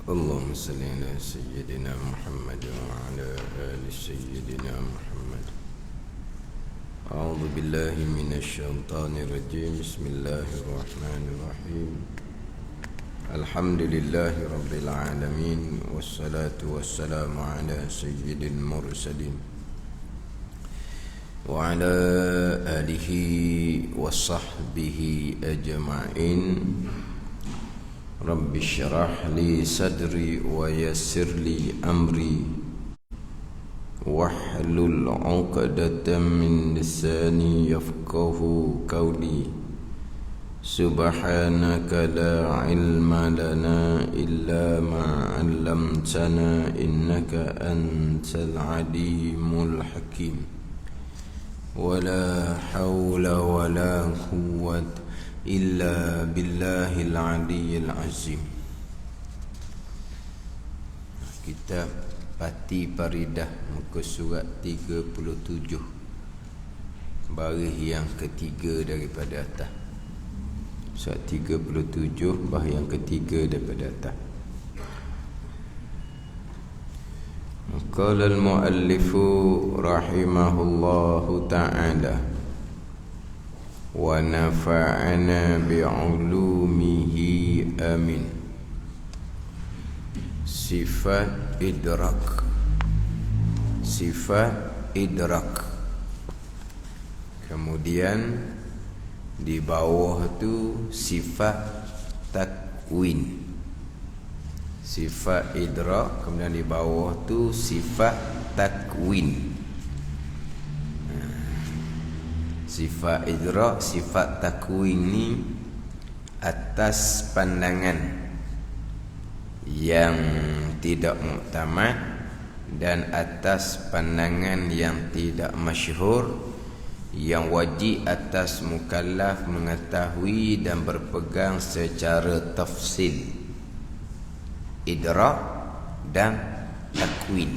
اللهم صل على سيدنا محمد وعلى آل سيدنا محمد. أعوذ بالله من الشيطان الرجيم. بسم الله الرحمن الرحيم. الحمد لله رب العالمين، والصلاة والسلام على سيد المرسلين وعلى آله وصحبه أجمعين. رب اشرح لي صدري ويسر لي أمري واحلل عقدة من لساني يفقه قولي. سبحانك لا علم لنا إلا ما علمتنا إنك أنت العليم الحكيم. ولا حول ولا قوة إلا بالله العلي العظيم. Kitab Pati Paridah, muka surat 37, baris yang ketiga daripada atas. Surat 37, baris yang ketiga daripada atas. Qala al-muallifu rahimahullahu ta'ala wa nafa'ana bi'ulumihi amin. Sifat idrak. Sifat idrak. Kemudian di bawah tu sifat takwin. Sifat idrak, kemudian di bawah tu sifat takwin. Sifat idrak, sifat takwin ni atas pandangan yang tidak muktamad dan atas pandangan yang tidak masyhur, yang wajib atas mukallaf mengetahui dan berpegang secara tafsil. Idrak dan takwin.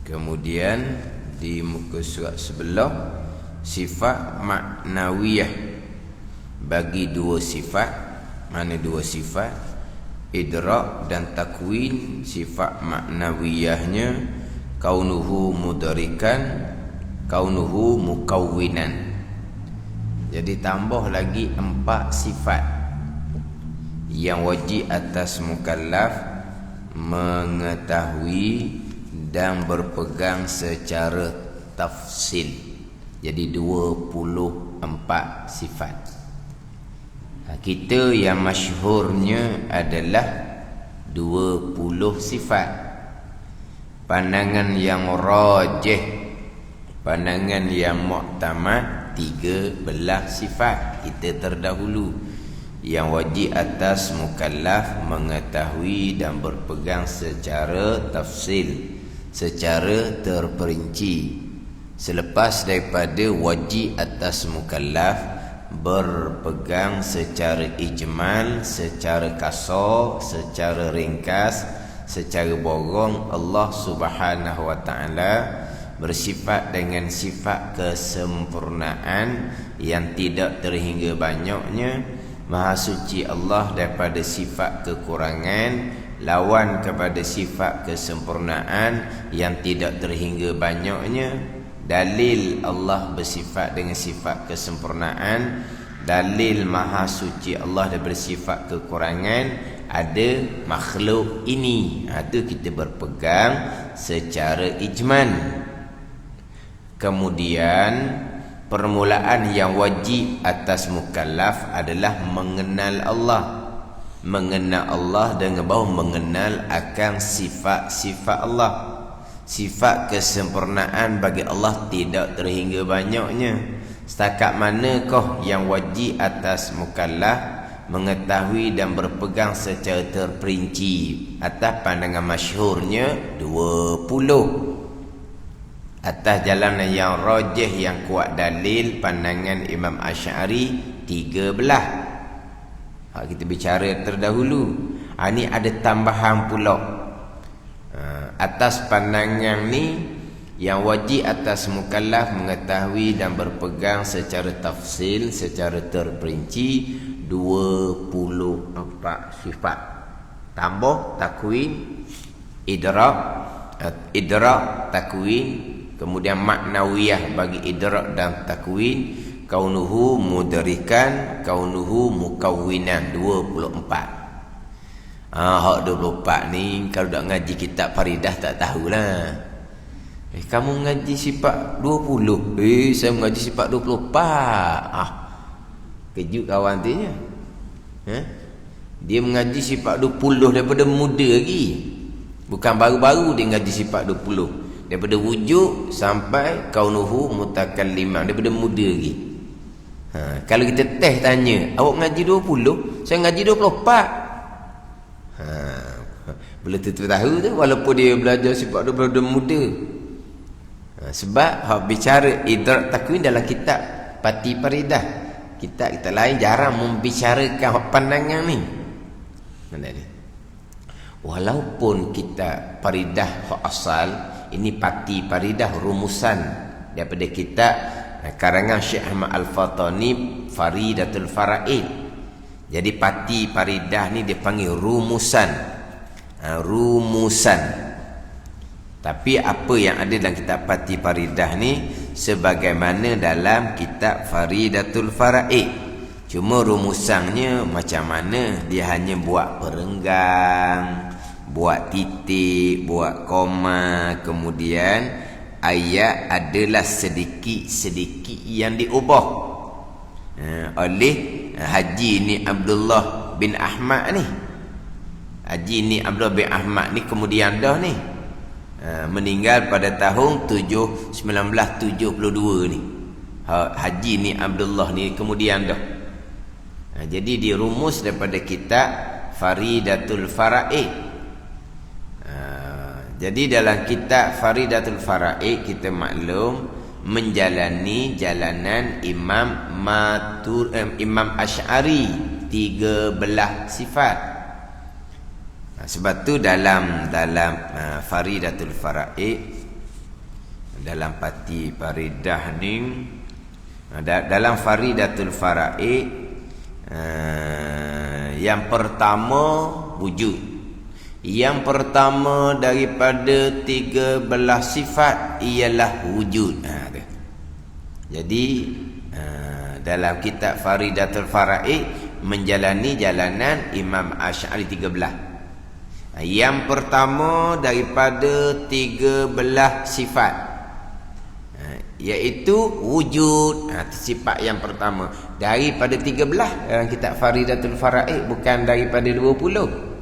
Kemudian di muka surat sebelah sifat maknawiyah. Bagi dua sifat. Mana dua sifat? Idrak dan takwin. Sifat maknawiyahnya kaunuhu mudarikan, kaunuhu mukawwinan. Jadi tambah lagi 4 sifat yang wajib atas mukallaf mengetahui dan berpegang secara tafsil. Jadi 24 sifat. Kita yang masyhurnya adalah 20 sifat. Pandangan yang rajih, pandangan yang muktamad 13 sifat. Kita terdahulu yang wajib atas mukallaf mengetahui dan berpegang secara tafsil, secara terperinci. Selepas daripada wajib atas mukallaf berpegang secara ijmal, secara kasar, secara ringkas, secara borong, Allah Subhanahu wa ta'ala bersifat dengan sifat kesempurnaan yang tidak terhingga banyaknya. Maha suci Allah daripada sifat kekurangan, lawan kepada sifat kesempurnaan yang tidak terhingga banyaknya. Dalil Allah bersifat dengan sifat kesempurnaan, dalil maha suci Allah daripada sifat kekurangan, ada makhluk ini. Itu kita berpegang secara ijmal. Kemudian permulaan yang wajib atas mukallaf adalah mengenal Allah. Mengenal Allah dengan bahawa mengenal akan sifat-sifat Allah. Sifat kesempurnaan bagi Allah tidak terhingga banyaknya. Setakat manakah yang wajib atas mukallaf mengetahui dan berpegang secara terperinci? Atas pandangan masyhurnya 20. Atas jalanan yang rajih, yang kuat dalil, pandangan Imam Asy'ari 13. Kita bicara terdahulu. Ini ada tambahan pula. Atas pandangan ni yang wajib atas mukallaf mengetahui dan berpegang secara tafsil, secara terperinci 24 sifat. tambah takwin, idrak, takwin, kemudian maknawiyah bagi idrak dan takwin, kaunuhu mudrikan, kaunuhu mukawwinan, 24. Hak 24 ni kalau dak ngaji kitab Faridah tak tahulah. Kamu ngaji sifat 20. Saya mengaji sifat 24. Kejut kawan tu je. Dia mengaji sifat 20 daripada muda lagi. Bukan baru-baru dia ngaji sifat 20. Daripada wujud sampai kaunuhu mutakalliman, daripada muda lagi. Kalau kita tanya, awak mengaji 20? Saya mengaji 24. Boleh tu tahu tu, walaupun dia belajar sifat 20 muda. Sebab hak bicara idrak takwin dalam kitab Pati Faridah. Kita lain jarang membicarakan hak pandangan ni. Mana ni? Walaupun kita Faridah hak asal, ini Pati Faridah rumusan daripada kitab karangan Syekh Ahmad Al-Fatani, Faridatul Faraid. Jadi Pati Faridah ni dia panggil rumusan. Rumusan. Tapi apa yang ada dalam kitab Pati Faridah ni sebagaimana dalam kitab Faridatul Faraid. Cuma rumusannya macam mana? Dia hanya buat perenggang, buat titik, buat koma, kemudian ayat adalah sedikit-sedikit yang diubah oleh Haji ni Abdullah bin Ahmad ni. Haji ni Abdullah bin Ahmad ni kemudian dah ni meninggal pada tahun 1972 ni. Haji ni Abdullah ni kemudian dah. Jadi dirumus daripada kitab Faridatul Faraid. Jadi dalam kitab Faridatul Faraid kita maklum menjalani jalanan Imam Asy'ari 13 sifat. Sebab tu dalam Faridatul Faraid, dalam Pati Faridah ni, dalam Faridatul Faraid, yang pertama wujud. Yang pertama daripada 13 sifat ialah wujud. Jadi dalam kitab Faridatul Faraid menjalani jalanan Imam Asy'ari 13. Yang pertama daripada 13 sifat, iaitu wujud. Sifat yang pertama daripada 13 dalam kitab Faridatul Faraid, bukan daripada 20.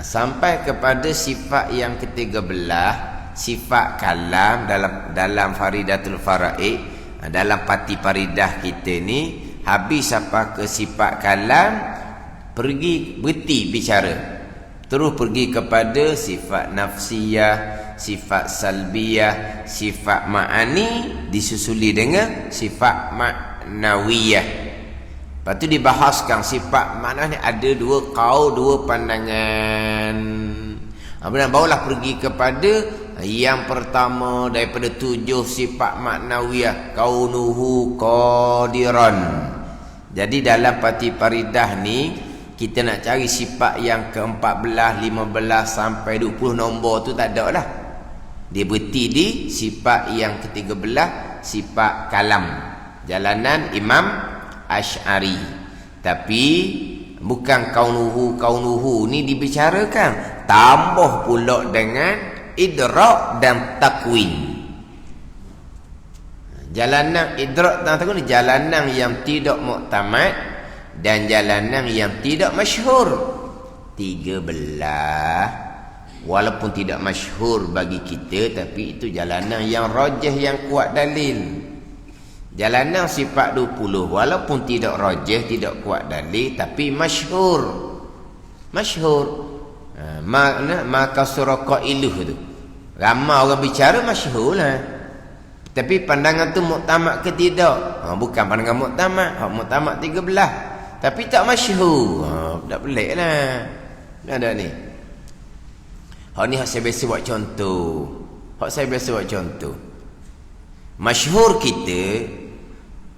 Sampai kepada sifat yang ke-13, sifat kalam dalam Faridatul Faraid. Dalam Pati Faridah kita ni, habis sampai ke sifat kalam, berhenti bicara, terus pergi kepada sifat nafsiyah, sifat salbiyah, sifat ma'ani, disusuli dengan sifat ma'nawiyah. Lepas tu dibahaskan sifat makna ni ada dua pandangan. Kemudian barulah pergi kepada yang pertama daripada 7 sifat maknawiyah, kaunuhu qadiran. Jadi dalam Pati Faridah ni kita nak cari sifat yang ke-14, 15 sampai 20 nombor tu tak ada lah. Dia berhenti di sifat yang ke-13, sifat kalam, jalanan Imam Asy'ari. Tapi bukan kaunuhu ni dibicarakan, tambah pula dengan idrak dan takwin. Jalanan idrak dan takwin, jalanan yang tidak muktamad dan jalanan yang tidak masyhur. 13 walaupun tidak masyhur bagi kita, tapi itu jalanan yang rajih, yang kuat dalil. Jalanan sifat 20 walaupun tidak rajih, tidak kuat dalil, tapi masyhur. Makna maka surah qailuh tu, ramai orang bicara masyhur lah. Tapi pandangan tu muktamad ke tidak? Bukan pandangan muktamad. Muktamad 13 tapi tak masyhur. Tak pelik lah. Tak ada ni. Hak ni saya biasa buat contoh. Masyhur kita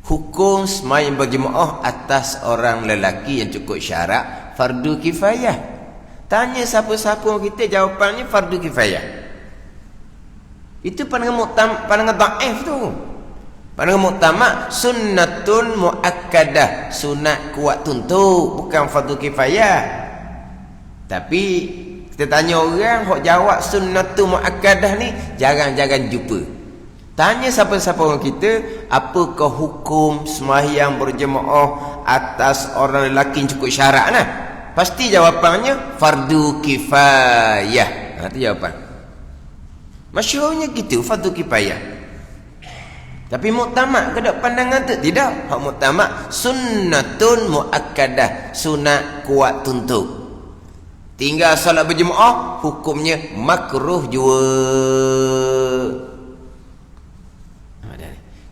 hukum sembahyang berjemaah atas orang lelaki yang cukup syarat fardu kifayah. Tanya siapa-siapa kita, jawapannya fardu kifayah. Itu pandangan dhaif tu. Pandangan muktamad sunnatun muakkadah, sunat kuat tuntut, bukan fardu kifayah. Tapi kita tanya orang hok jawab sunnatun muakkadah ni jarang-jarang jumpa. Tanya siapa-siapa orang kita, apakah hukum sembahyang berjemaah atas orang lelaki yang cukup syarat nah? Pasti jawapannya fardu kifayah. Itu jawapan. Masyhurnya gitu, fardu kifayah. Tapi muktamad ke tak pandangan tu? Tidak. Hak muktamad sunnatun muakkadah, sunat kuat tuntut. Tinggal solat berjemaah hukumnya makruh jua.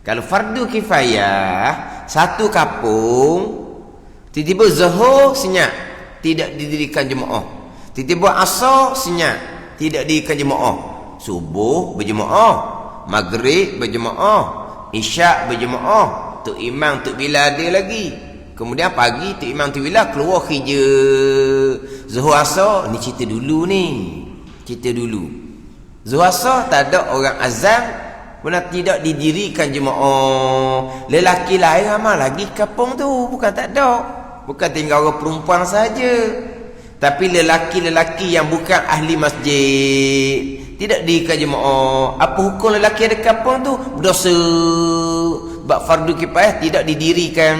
Kalau fardu kifayah, satu kampung tiba-tiba zuhur senyap, tidak didirikan jemaah. Tiba-tiba asar senyap, tidak didirikan jemaah. Subuh berjemaah, maghrib berjemaah, isyak berjemaah, Tok Imam Tok Bilal ada lagi. Kemudian pagi Tok Imam Tok Bilal keluar kerja. Zuhur asar ni cerita dulu ni. Cerita dulu. Zuhur asar tak ada orang azan, benar tidak didirikan jemaah. Lelaki lain ramai lagi kampung tu, bukan tak ada. Bukan tinggal orang perempuan saja. Tapi lelaki-lelaki yang bukan ahli masjid tidak didirikan jemaah. Apa hukum lelaki ada kampung tu? Berdosa. Sebab fardu kifayah tidak didirikan.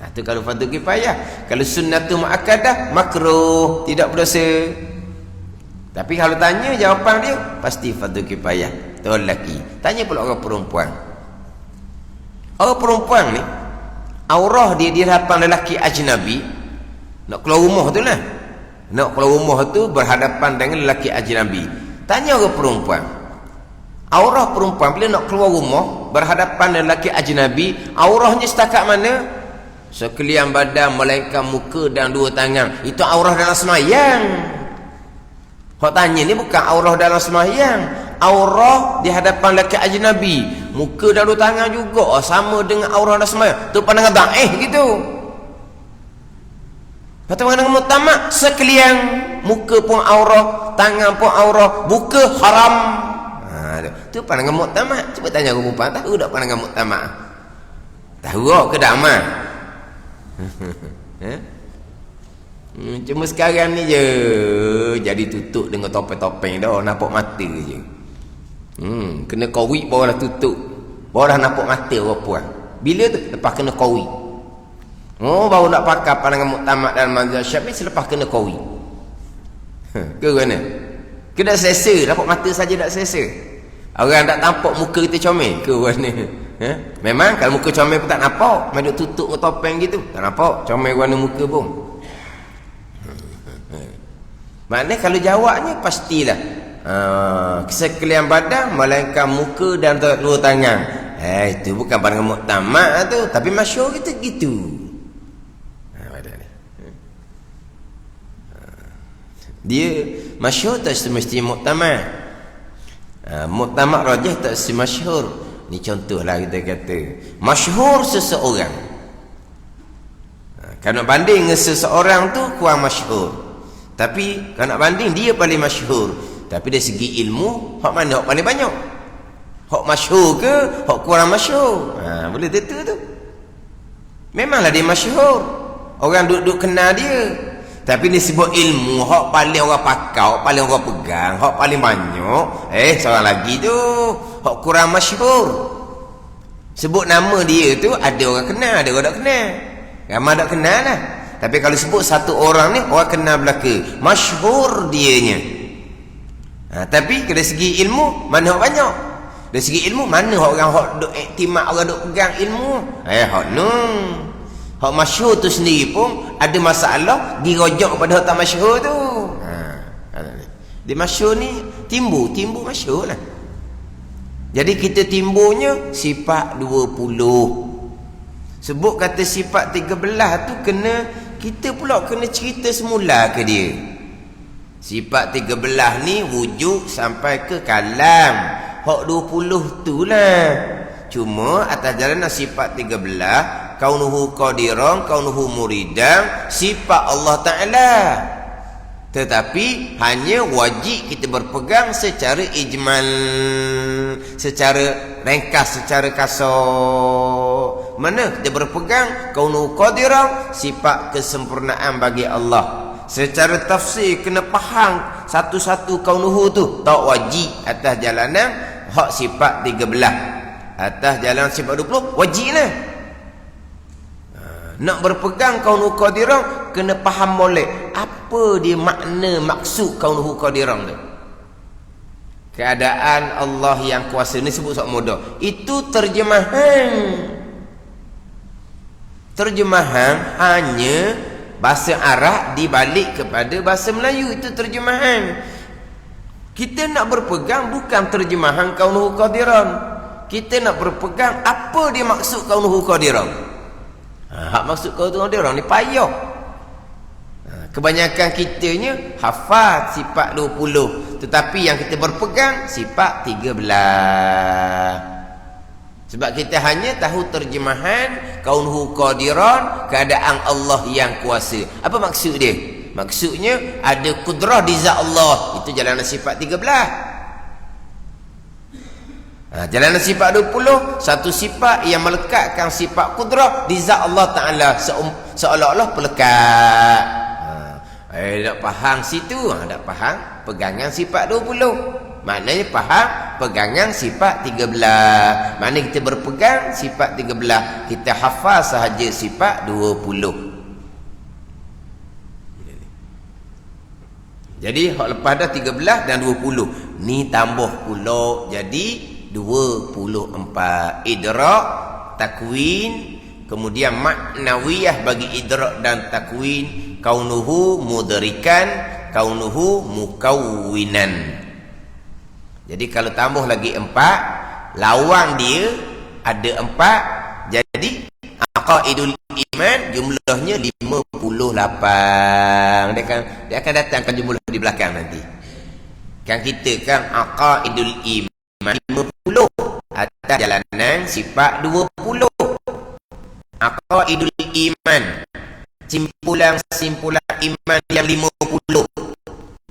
Itu kalau fardu kifayah. Kalau sunnatul muakkadah makruh, tidak berdosa. Tapi kalau tanya jawapan dia pasti fardu kifayah. Tu lelaki. Tanya pula orang perempuan. Orang perempuan ni aurah dia di hadapan lelaki ajnabi. Nak keluar rumah tu lah. Nak keluar rumah tu berhadapan dengan lelaki ajnabi. Tanya orang perempuan. Aurah perempuan bila nak keluar rumah berhadapan dengan lelaki ajnabi, aurahnya setakat mana? Sekalian badan melainkan muka dan dua tangan. Itu aurah dalam sembahyang. Hak tanya ni bukan aurah dalam sembahyang. Aurah di hadapan lelaki ajnabi, muka dan dua tangan juga sama dengan aurah dalam sembahyang. Tu pandangan dhaif gitu. Kata pandangan muktamad sekalian muka pun aurah, tangan pun aurah, buka haram. Tu pandangan muktamad. Cuba tanya orang perempuan, tahu tak pandangan muktamad? Tahu ke tak amal? Cuma sekarang ni je jadi tutup dengan topeng-topeng dah, nampak mata je. Kena kawit baru dah tutup, baru dah nampak mata orang puan. Bila tu? Lepas kena kawit. Baru nak pakai pandangan muktamad dalam mazhab Syafi'i selepas kena kawit. Ke mana? Kena selesa, nampak mata saja tak selesa. Orang tak nampak muka kita comel ke mana? Memang kalau muka comel pun tak nampak, main duk tutup dengan topeng gitu, tak nampak comel warna muka pun. Maknanya kalau jawabnya pastilah sekalian badan melainkan muka dan dua tangan. Itu bukan pandangan muktamad tu, tapi masyhur kita gitu. Dia masyhur tak semesti muktamad. Muktamad rajih tak semesti masyhur. Ni contohlah kita kata masyhur seseorang. Kalau nak banding dengan seseorang tu kurang masyhur. Tapi kalau nak banding dia paling masyhur. Tapi dari segi ilmu, hak mana hak paling banyak? Hak masyhur ke hak kurang masyhur? Boleh tentu tu. Memanglah dia masyhur. Orang duduk kenal dia. Tapi ni sebut ilmu, hak paling orang pakai, hak paling orang pegang, hak paling banyak. Seorang lagi tu hak kurang masyhur. Sebut nama dia tu ada orang kenal, ada orang tak kenal. Ramai tak kenal lah. Tapi kalau sebut satu orang ni orang kenal belaka, masyhur dianya. Tapi dari segi ilmu mana hak banyak? Dari segi ilmu mana orang hak duk iktimat, orang duk pegang ilmu? Hak hak masyhur tu sendiri pun ada masalah dirojak pada hak tak masyhur tu. Dia masyhur ni timbul masyhur lah. Jadi kita timbulnya sifat 20. Sebut kata sifat 13 tu kena kita pula kena cerita semula ke dia. Sifat 13 ni wujud sampai ke kalam. Hak 20 tu lah. Cuma atas jalanan sifat 13, kaunuhu qadiran, kaunuhu muridan, sifat Allah Ta'ala. Tetapi hanya wajib kita berpegang secara ijmal, secara ringkas, secara kasar. Mana kita berpegang kaunuhu qadiran, sifat kesempurnaan bagi Allah. Secara tafsir kena faham satu-satu kaunuhu tu. Tak wajib atas jalanan hak sifat 13. Atas jalan sifat 20 wajib lah. Nak berpegang kaunuhu qadiran kena faham molek apa dia makna maksud kaunuhu qadiran tu. Keadaan Allah yang kuasa ni sebut sok mudah. Itu terjemahan. Terjemahan hanya bahasa Arab dibalik kepada bahasa Melayu. Itu terjemahan. Kita nak berpegang bukan terjemahan kaunuhu qadiran. Kita nak berpegang apa dia maksud kaunuhu qadiran. Hak maksud kaunuhu qadiran ni payah. Kebanyakan kitanya hafal sifat 20, tetapi yang kita berpegang sifat 13. Sebab kita hanya tahu terjemahan kaunuhu qadiran, keadaan Allah yang kuasa. Apa maksud dia? Maksudnya ada kudrah di zat Allah. Itu jalanan sifat 13. Jalanan sifat 20, satu sifat yang melekatkan sifat kudrah di zat Allah Ta'ala, seolah-olah pelekat. Tak faham situ, tak faham pegangan sifat 20. Maknanya faham pegangan sifat 13. Mana kita berpegang sifat 13, kita hafal sahaja sifat 20. Jadi hak lepas dah 13 dan 20. Ni tambah pula jadi 24. Idrak, takwin, kemudian maknawiyah bagi idrak dan takwin, kaunuhu mudrikan, kaunuhu mukawwinan. Jadi kalau tambah lagi 4, lawang dia ada 4, jadi aqaidul iman jumlahnya 58. Dia akan datangkan jumlah di belakang nanti. Kan kita kan aqaidul iman 50 atas jalanan sifat 20. Aqaidul iman, simpulan iman yang 50.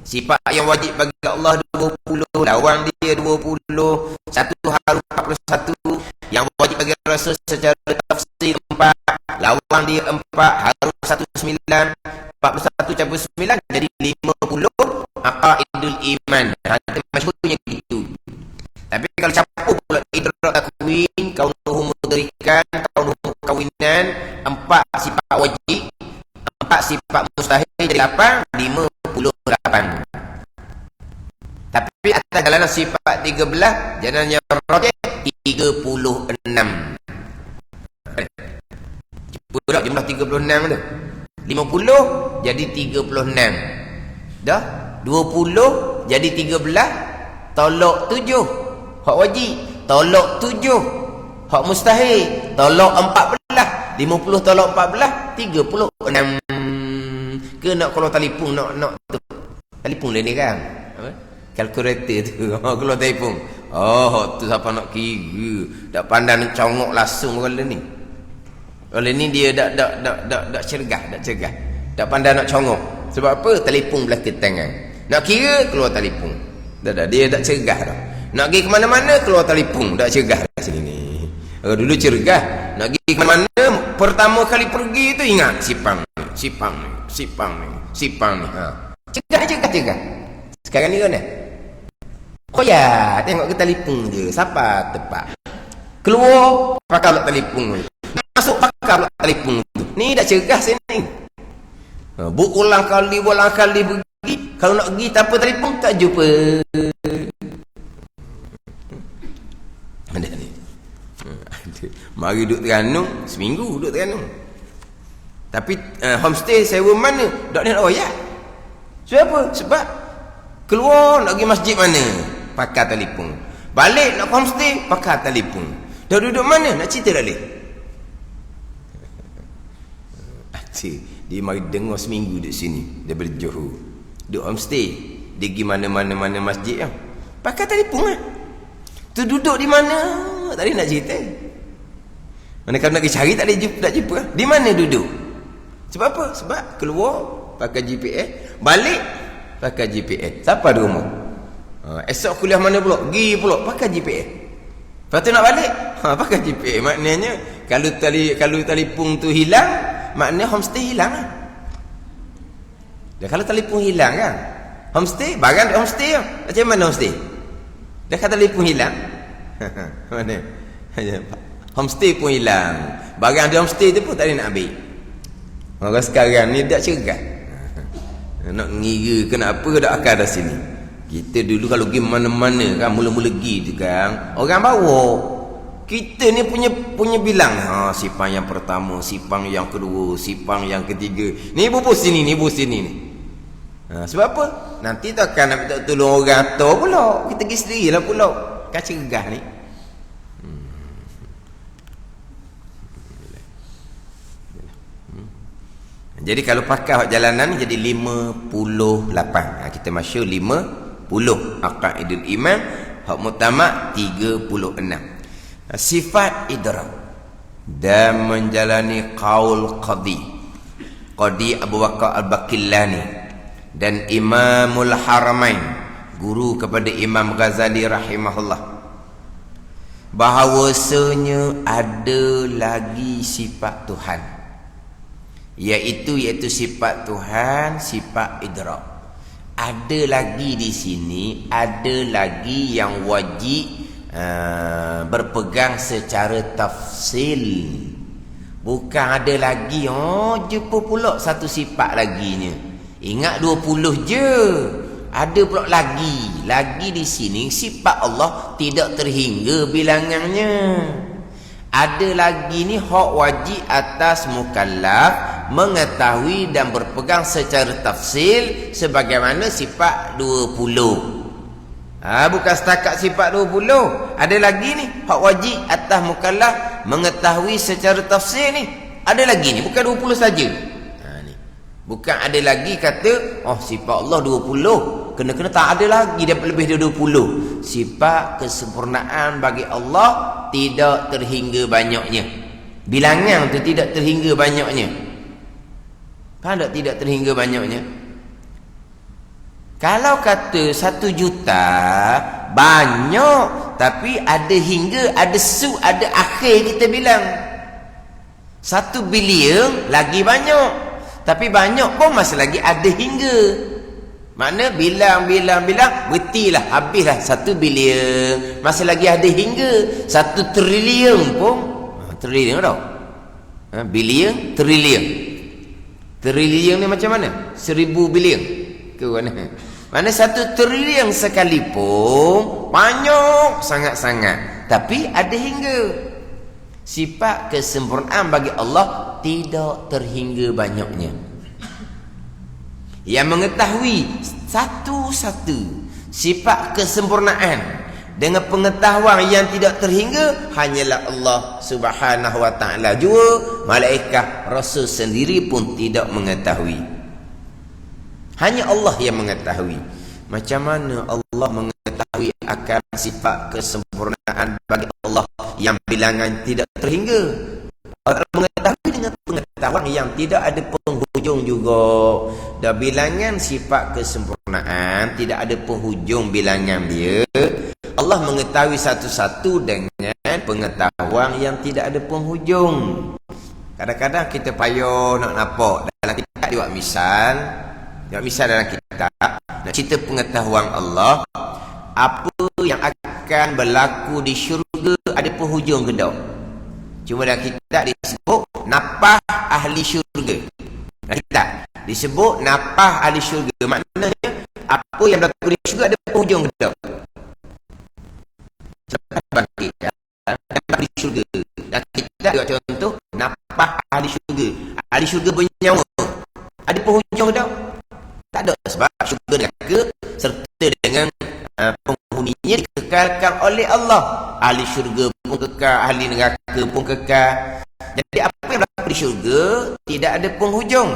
Sifat yang wajib bagi Allah 20, lawang dia 20, satu harus 41. Yang wajib bagi Rasul secara tafsir 4, lawang dia 4, harus 19, 41 campur 9 jadi 50 aqaidul iman. Nanti masyhurnya gitu. Tapi kalau campur pula idrak takwin, kaunuhu mudrikan, kaunuhu kawinan, 4 sifat wajib, 4 sifat mustahil jadi 8, 58. Tapi atas jalanan sifat 13, jalanan yang rajih 36. Budak jumlah 36 tu. 50 jadi 36. Dah 20 jadi 13, tolak 7. Hak wajib, tolak 7. Hak mustahil, tolak 14. 50 tolak 14, 36. Ke nak kalau telefon nak tu. Telefon dia ni kan. Apa? Kalkulator tu. Kalau telefon. Tu siapa nak kira. Tak pandai nak congok langsung orang ni. Orang ni dia tak cergah, tak pandai nak congok. Sebab apa? Telefon belakang tangan. Nak kira keluar telefon. Dia tak cergah dah. Nak pergi ke mana-mana keluar telefon, tak cergah dah sini. Dulu cergah. Nak pergi ke mana-mana pertama kali pergi tu ingat sipang ni. Cegah. Sekarang ni kan tengok ke telefon je. Siapa tepat keluar pakai pula telefon, masuk pakai pula telefon tu. Ni dah cegah sini. Berulang kali pergi. Kalau nak pergi tanpa telefon tak jumpa. Ada ni. Mari duduk Terengganu, seminggu duduk Terengganu. Tapi homestay sewa mana? Tak ada nak royak. Sebab apa? Sebab keluar nak pergi masjid mana? Pakai telefon. Balik nak homestay, pakai telefon. Dah duduk mana? Nak cerita dah boleh. Dia mari dengar seminggu duduk sini. Dia berjohor. Duduk homestay. Dia pergi mana-mana masjid yang pakai telefon lah. Tu duduk di mana tadi nak cerita. Mana kalau nak pergi cari tak jumpa. Di mana duduk? Sebab apa? Sebab keluar pakai GPS, balik pakai GPS. Siapa di rumah? Esok kuliah mana pula? Pergi pula pakai GPS. Lepas tu nak balik, pakai GPS. Maknanya kalau telefon tu hilang, maknanya homestay hilang lah. Dan kalau telefon hilang kan, homestay, barang di homestay lah. Macam mana homestay? Dah kata telefon hilang. Mana? Homestay pun hilang. Barang di homestay tu pun tak ada nak ambil. Orang sekarang ni tak cergas. Nak ngira kenapa dah akan dah sini. Kita dulu kalau pergi mana-mana kan, mula-mula pergi tu kan, orang bawa. Kita ni punya bilang, sipang yang pertama, sipang yang kedua, sipang yang ketiga. Ni bubuh sini, ni bubuh sini ni. Sebab apa? Nanti takkan nak minta tolong orang tu pula. Kita pergi sendirilah pula. Kan cergas ni. Jadi kalau pakai jalanan ni jadi 58. Kita masyur 50. Aqaidul iman. Hak mutamak 36. Sifat idrak dan menjalani qaul Qadi Abu Bakar Al-Baqillani dan Imamul Haramain, guru kepada Imam Ghazali rahimahullah, bahawasanya ada lagi sifat Tuhan, iaitu sifat Tuhan, sifat idrak. Ada lagi di sini, ada lagi yang wajib berpegang secara tafsil. Bukan ada lagi jumpa pula satu sifat laginya. Ingat 20 je. Ada pula lagi. Lagi di sini sifat Allah tidak terhingga bilangannya. Ada lagi ni hak wajib atas mukallaf mengetahui dan berpegang secara tafsil sebagaimana sifat 20. Bukan setakat sifat 20. Ada lagi ni hak wajib atas mukallaf mengetahui secara tafsil ni. Ada lagi ni, bukan 20 saja. Ni. Bukan ada lagi kata sifat Allah 20. Kena tak ada lagi dapat lebih dari 20. Sifat kesempurnaan bagi Allah tidak terhingga banyaknya. Bilangan tu tidak terhingga banyaknya. Faham tak tidak terhingga banyaknya? Kalau kata 1 juta banyak, tapi ada hingga, ada ada akhir kita bilang. 1 bilion lagi banyak, tapi banyak pun masih lagi ada hingga. Makna bilang bertilah, habislah 1 bilion, masih lagi ada hingga. 1 trilion pun trilion tau. Bilion, trilion. Trilion ni macam mana? 1000 bilion ke mana? Mana 1 trilion sekalipun banyak sangat-sangat, tapi ada hingga. Sifat kesempurnaan bagi Allah tidak terhingga banyaknya. Yang mengetahui satu-satu sifat kesempurnaan dengan pengetahuan yang tidak terhingga hanyalah Allah Subhanahu wa taala. Jua malaikat, rasul sendiri pun tidak mengetahui. Hanya Allah yang mengetahui. Macam mana Allah mengetahui akan sifat kesempurnaan bagi Allah yang bilangan tidak terhingga? Allah mengetahui dengan pengetahuan yang tidak ada penghujung juga. Dan bilangan sifat kesempurnaan tidak ada penghujung bilangan dia. Allah mengetahui satu-satu dengan pengetahuan yang tidak ada penghujung. Kadang-kadang kita payah nak nampak dalam kitab dia buat misal dalam kitab nak cerita pengetahuan Allah, apa yang akan berlaku di syurga ada penghujung ke tak? Cuma dalam kitab disebut napah ahli syurga. Dalam kitab disebut napah ahli syurga. Maknanya apa yang berlaku di syurga ada penghujung ke tak? Selepas bangkit di syurga. Dalam kitab dia contoh napah ahli syurga. Ahli syurga bernyawa ada penghujung ke tak? Tak ada, sebab syurga neraka serta dengan penghuninya dikekalkan oleh Allah. Ahli syurga pun kekal, ahli neraka pun kekal. Jadi apa yang berlaku di syurga tidak ada penghujung.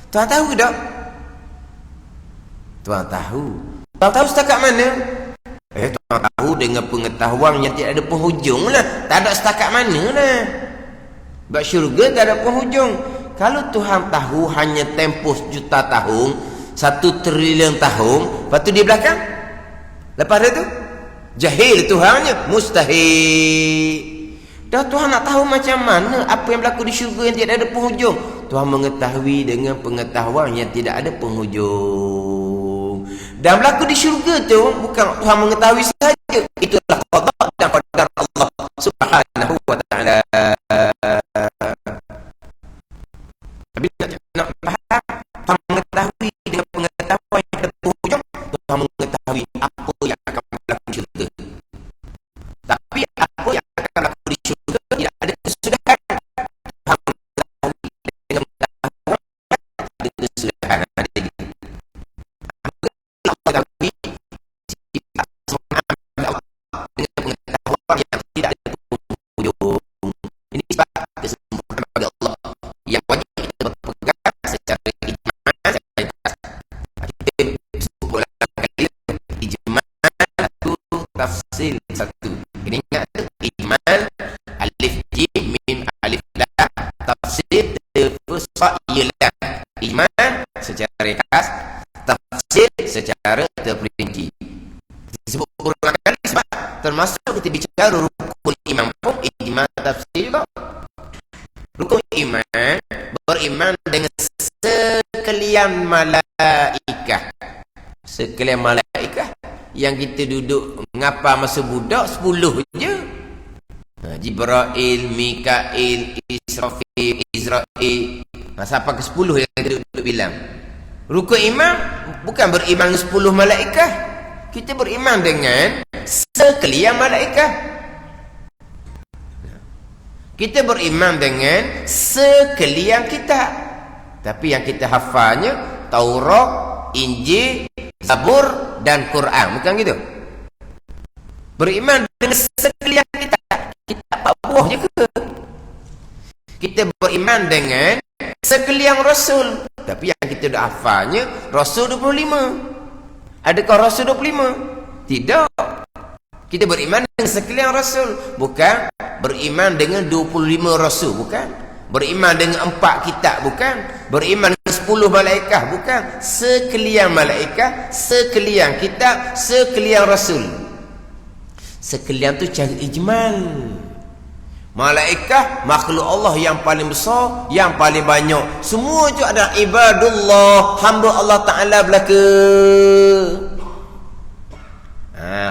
Tuan tahu tak? Tuan tahu setakat mana? Tuhan tahu dengan pengetahuan yang tidak ada penghujung lah. Tak ada setakat mana lah. Sebab syurga tak ada penghujung. Kalau Tuhan tahu hanya tempoh juta tahun, 1 trilion tahun, lepas tu di belakang, lepas tu jahil Tuhannya, mustahil. Dah Tuhan nak tahu macam mana apa yang berlaku di syurga yang tidak ada penghujung. Tuhan mengetahui dengan pengetahuan yang tidak ada penghujung. Dan berlaku di syurga tu bukan Tuhan mengetahui sahaja, itulah qada dan qadar Allah Subhanahu wa taala. Tapi nak faham, Tuhan mengetahui dengan pengetahuan yang ada penghujung. Tuhan mengetahui apa yang akan berlaku di syurga. Tapi apa yang akan berlaku di syurga tidak ada kesudahan. Tuhan mengetahui dengan pengetahuan ada kesudahan. Tapi sifat sempurna Allah dengan pengetahuan yang tidak ada penghujung. Ini sifat kesempurnaan bagi Allah yang wajib kita berpegang secara ijma', secara kita sempurnakan kali ijma' satu, tafsil satu. Ini ingat tu ijma' alif jim mim alif lam, tafsil terfusah ialah ijma' secara ringkas, tafsir secara terperinci. Disebut berulang kali sebab termasuk kita bicara rukun iman pun ijma' tafsir juga. Rukun iman beriman dengan sekalian malaikah. Sekalian malaikah yang kita duduk mengapa masa budak 10 je. Jibril, Mikail, Israfil, Israel. Sampai ke 10 yang kita duduk bilang. Rukun iman bukan beriman 10 malaikah. Kita beriman dengan sekalian malaikah. Kita beriman dengan sekalian kitab. Tapi yang kita hafalnya Taurat, Injil, Zabur dan Quran. Bukan gitu. Beriman dengan sekalian kitab. Kitab 4 buah je ke? Kita beriman dengan sekalian Rasul. Tapi yang kita dah hafalnya Rasul 25. Adakah Rasul 25? Tidak. Kita beriman dengan sekalian Rasul. Bukan beriman dengan 25 Rasul. Bukan. Beriman dengan 4 kitab. Bukan. Beriman dengan 10 malaikah. Bukan. Sekalian malaikah, sekalian kitab, sekalian Rasul. Sekalian tu cara ijmal. Malaikah makhluk Allah yang paling besar, yang paling banyak. Semua itu adalah ibadullah, hamba Allah Ta'ala belaka.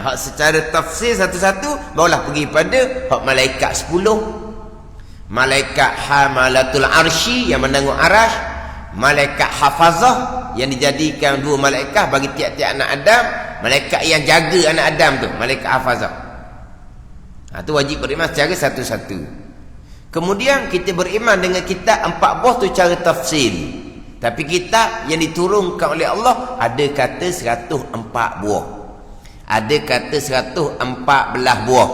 Hak secara tafsir satu-satu barulah pergi pada hak malaikat 10. Malaikat hamalatul arsy yang menanggung arash, malaikat hafazah yang dijadikan 2 malaikat bagi tiap-tiap anak Adam, malaikat yang jaga anak Adam tu, malaikat hafazah. Itu wajib beriman secara satu-satu. Kemudian kita beriman dengan kitab 4 buah tu cara tafsil. Tapi kitab yang diturunkan oleh Allah ada kata 104 buah. Ada kata 114 buah.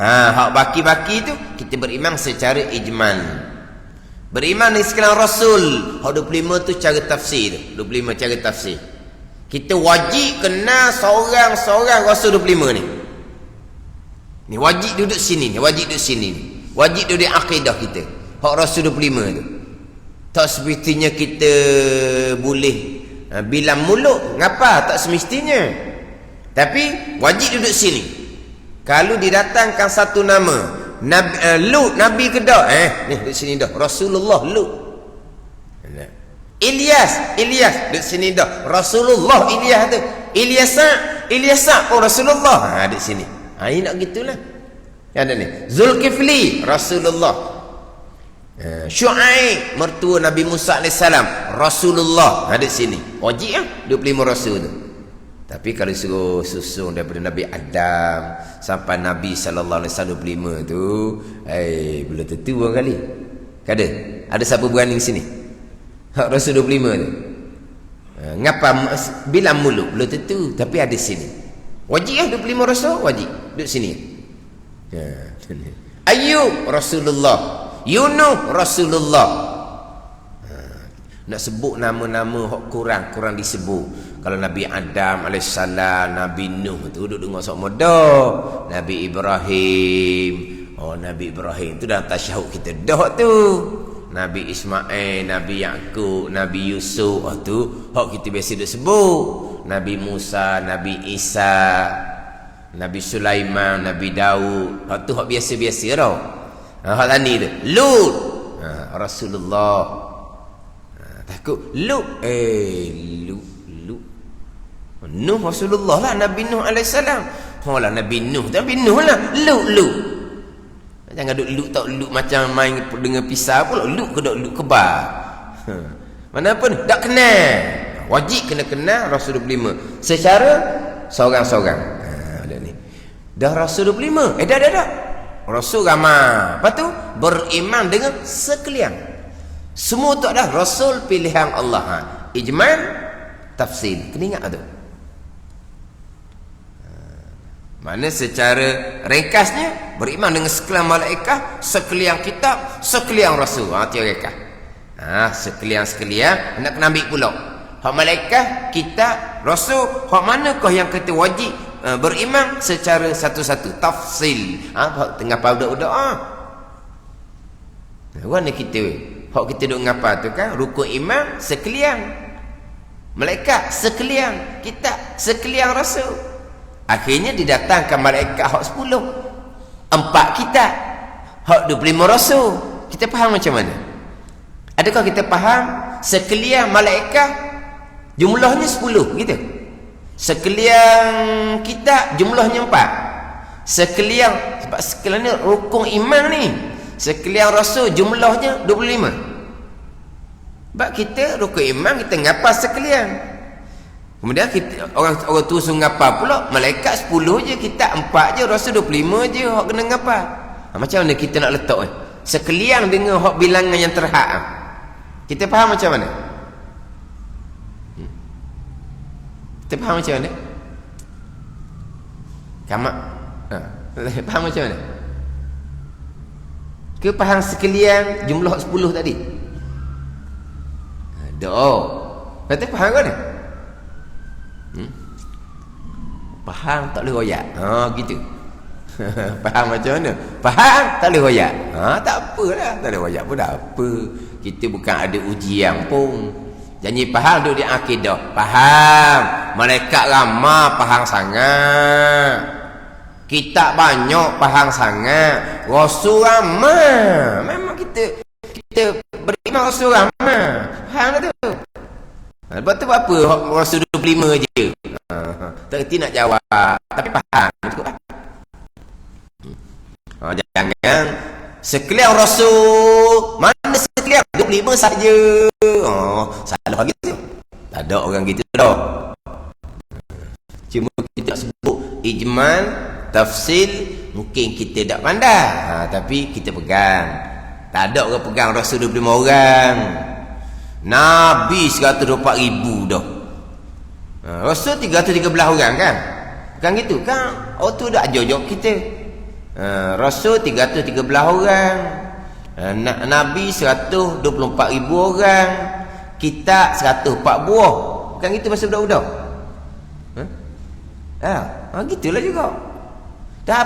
Hak baki-baki tu kita beriman secara ijmal. Beriman dengan sekalian Rasul. Hak 25 tu cara tafsir. 25 cara tafsir. Kita wajib kenal seorang-seorang Rasul 25 ni. Ni wajib duduk sini ni, wajib duduk sini ni. Wajib duduk akidah kita. Hak Rasul 25 tu. Tak semestinya kita boleh bilang mulut. Ngapa? Tak semestinya. Tapi wajib duduk sini. Kalau didatangkan satu nama, Lut, Nabi ke tak? Ni duduk sini dah. Rasulullah Lut. Ilyas duduk sini dah. Rasulullah Ilyas tu. Ilyasa pun Rasulullah. Duduk sini. Ini nak gitulah. Ada ni. Zulkifli Rasulullah. Syuaib mertua Nabi Musa AS Rasulullah. Ada sini. Wajib lah 25 Rasul tu. Tapi kalau suruh susun daripada Nabi Adam sampai Nabi SAW 25 tu, belum tentu orang kali. Ada? Ada siapa berani sini? Hak Rasul 25 tu. Ngapa bilang mulut? Belum tentu. Tapi ada sini. Wajib lah 25 Rasul. Wajib. Duduk sini. Ayub Rasulullah. Yunus Rasulullah. Nak sebut nama-nama hok kurang disebut. Kalau Nabi Adam alaihissalam, Nabi Nuh tu duduk dengar sok moda, Nabi Ibrahim. Oh, Nabi Ibrahim tu dalam tasyahud kita dah tu. Nabi Ismail, Nabi Yaqub, Nabi Yusuf, tu hok kita biasa dah sebut. Nabi Musa, Nabi Isa, Nabi Sulaiman, Nabi Daud. Hok tu hok biasa-biasa dah. Hok tani tu Lut, Rasulullah. Takut Lut Nuh Rasulullah lah, Nabi Nuh alaihissalam. Lah Nabi Nuh lah Lut. Jangan duk Lut tak Lut macam main dengan pisau pula. Lut ke duk Lut kebar. Mana pun tak kenal. Wajib kena kenal Rasul 25 secara seorang-seorang. Ada ni. Dah Rasul 25. Dah. Rasul ramai. Lepas tu beriman dengan sekalian. Semua tu adalah Rasul pilihan Allah. Ijmal, tafsil. Kena ingat tu. Mana secara ringkasnya beriman dengan sekalian malaikat, sekalian kitab, sekalian Rasul. Itu ringkas. Sekalian nak kena ambil pula. Hak malaikat, kitab, Rasul, hak manakah yang kita wajib beriman secara satu-satu, tafsil. Tengah budak-budak Mana kita hak kita duk ngapa tu kan? Rukun iman sekalian, malaikat sekalian, kitab sekalian, Rasul. Akhirnya didatangkan malaikat hak 10, 4 kitab, hak 25 Rasul. Kita faham macam mana? Adakah kita faham sekalian malaikat jumlahnya 10 gitu? Sekalian kitab jumlahnya 4. Sekalian, sebab sekalian ni rukun iman ni. Sekalian Rasul jumlahnya 25. Sebab kita rukun iman kita ngapa sekalian. Kemudian kita orang tu suruh ngapa pula, malaikat 10 je, kita 4 je, Rasul 25 je hak kena ngapa. Macam mana kita nak letak sekalian dengan hak bilangan yang terhad. Kita faham macam mana? Kita faham macam mana? Kamak faham macam mana? Ke faham sekalian jumlah 10 tadi? Kata faham kan? Faham tak boleh royak. Gitu. Faham macam mana? Faham tak boleh royak. Tak apalah, tak boleh royak pun tak apa. Kita bukan ada ujian pun. Janji faham duduk di akidah. Faham. Malaikat ramah faham sangat. Kitab banyak faham sangat. Rasul ramah. Memang kita beriman Rasul ramah. Faham tak tu? Lepas tu apa? Rasul 25 je. Tak kerti nak jawab. Tapi faham. Jangan sekalian Rasul. Mana sekalian? 25 saja. Salah gitu. Tak ada orang gitu dah. Cuma kita sebut ijmal, tafsil, mungkin kita tak pandai. Tapi kita pegang. Tak ada orang pegang Rasul 25 orang. Nabi 124,000 dah. Rasul 313 orang kan? Bukan gitu kan? Tu dah ajar-ajar kita. Rasul 313 orang. Nabi 124,000 orang. Kitab 104 buah. Bukan gitu masa budak-budak? Gitulah juga. Dah,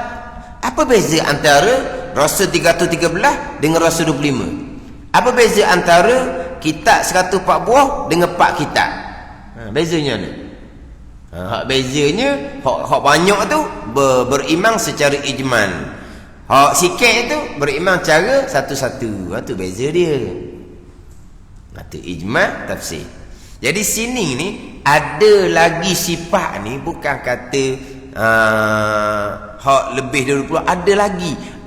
apa beza antara Rasul 313 dengan Rasul 25? Apa beza antara kitab 104 buah dengan 4 kitab? Bezanya ni. Hak bezanya, hak banyak tu beriman secara ijmal. Hak sikit tu beriman cara satu-satu. Tu beza dia. Itu ijmal, tafsir. Jadi sini ni ada lagi sifat ni, bukan kata hak lebih dari 20,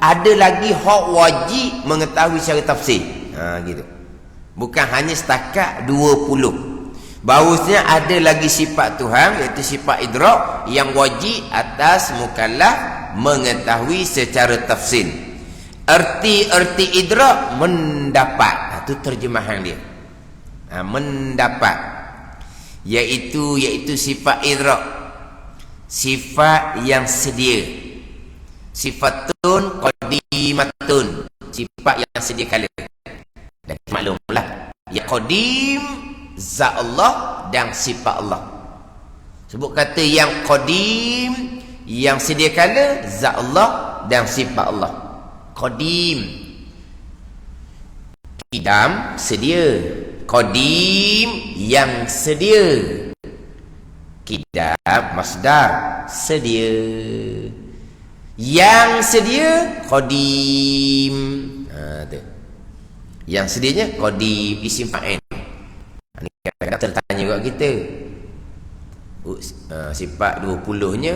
ada lagi hak wajib mengetahui secara tafsir. Gitu. Bukan hanya setakat 20. Bahawasanya ada lagi sifat Tuhan, iaitu sifat idrak, yang wajib atas mukallaf mengetahui secara tafsir. Erti-erti idrak mendapat. Itu terjemahan dia. Mendapat, iaitu sifat idrak, sifat yang sedia, sifatun qadimatun, sifat yang sedia kala. Dan maklumlah Yang qadim zat Allah dan sifat Allah. Sebut kata yang qadim, yang sedia kala, zat Allah dan sifat Allah. Qadim, qidam, sedia. Qadim, yang sedia. Qidam, masdar, sedia. Yang sedia, qadim. Tu. Yang sedianya qadim, isim fa'il. Ini kadang-kadang tertanya juga kita. Sifat 20-nya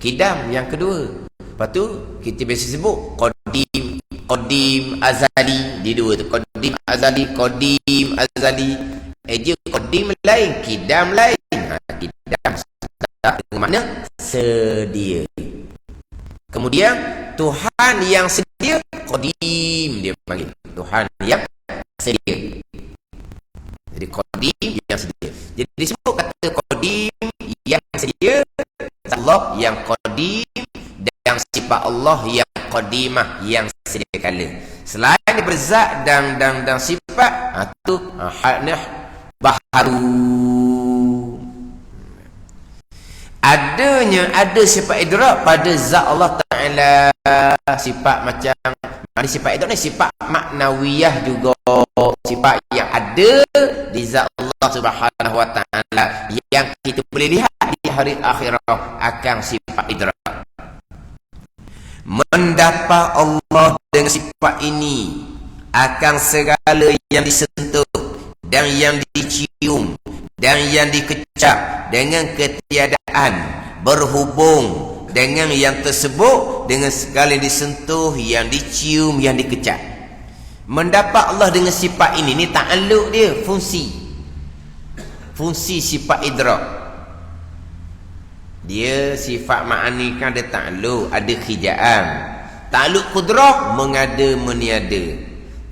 qidam yang kedua. Lepas tu kita biasa sebut qadim, qadim azali. Di dua tu, qadim azali, qadim azali. Dia qadim lain, qidam lain. Qidam dengan makna sedia. Kemudian Tuhan yang sedia, qadim dia panggil. Tuhan yang sedia. Jadi qadim yang sedia. Jadi disebut kata qadim yang sedia, Allah yang qadim dan sifat Allah yang qadimah, yang sedia kala. Selain daripada zat dan sifat, itu hadnya baharu. Ada sifat idrak pada zat Allah Ta'ala. Sifat macam mana? Sifat idrak ni sifat maknawiyah juga. Sifat yang ada di zat Allah Subhanahu Wa Ta'ala, yang kita boleh lihat di hari akhirat akan sifat idrak. Mendapat Allah dengan sifat ini akan segala yang disentuh dan yang dicium dan yang dikecap dengan ketiadaan, berhubung dengan yang tersebut, dengan segala yang disentuh, yang dicium, yang dikecap. Mendapat Allah dengan sifat ini, ni ta'alluq dia, fungsi sifat idrak. Dia sifat ma'ani kan ada ta'alluq, ada khija'an. Ta'alluq kudrah, mengada meniada.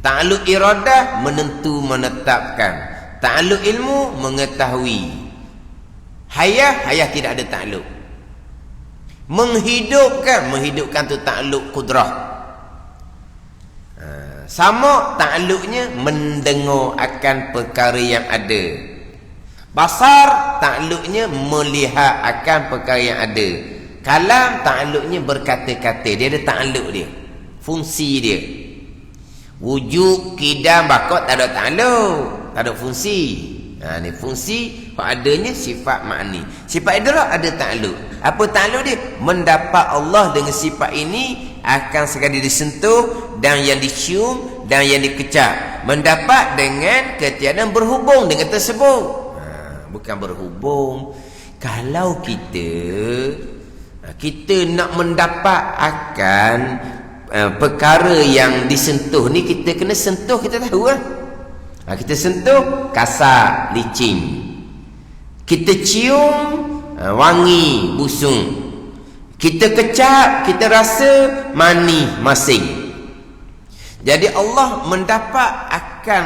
Ta'alluq iradah, menentu menetapkan. Ta'alluq ilmu, mengetahui. Hayah tidak ada ta'alluq. Menghidupkan tu ta'alluq kudrah. Sama ta'alluqnya mendengar akan perkara yang ada. Basar ta'alluqnya melihat akan perkara yang ada. Kalam ta'alluqnya berkata-kata. Dia ada ta'alluq dia, fungsi dia. Wujud, qidam, bakot tak ada ta'alluq, tak ada fungsi. Ni fungsi adanya sifat makni. Sifat idrak ada ta'alluq. Apa ta'alluq dia? Mendapat Allah dengan sifat ini akan sekali disentuh dan yang dicium dan yang dikecap. Mendapat dengan ketiadaan berhubung dengan tersebut. Bukan berhubung. Kalau kita nak mendapat akan perkara yang disentuh ni, kita kena sentuh, kita tahu lah. Kita sentuh kasar, licin. Kita cium wangi, busung. Kita kecap, kita rasa manis, masing. Jadi Allah mendapat akan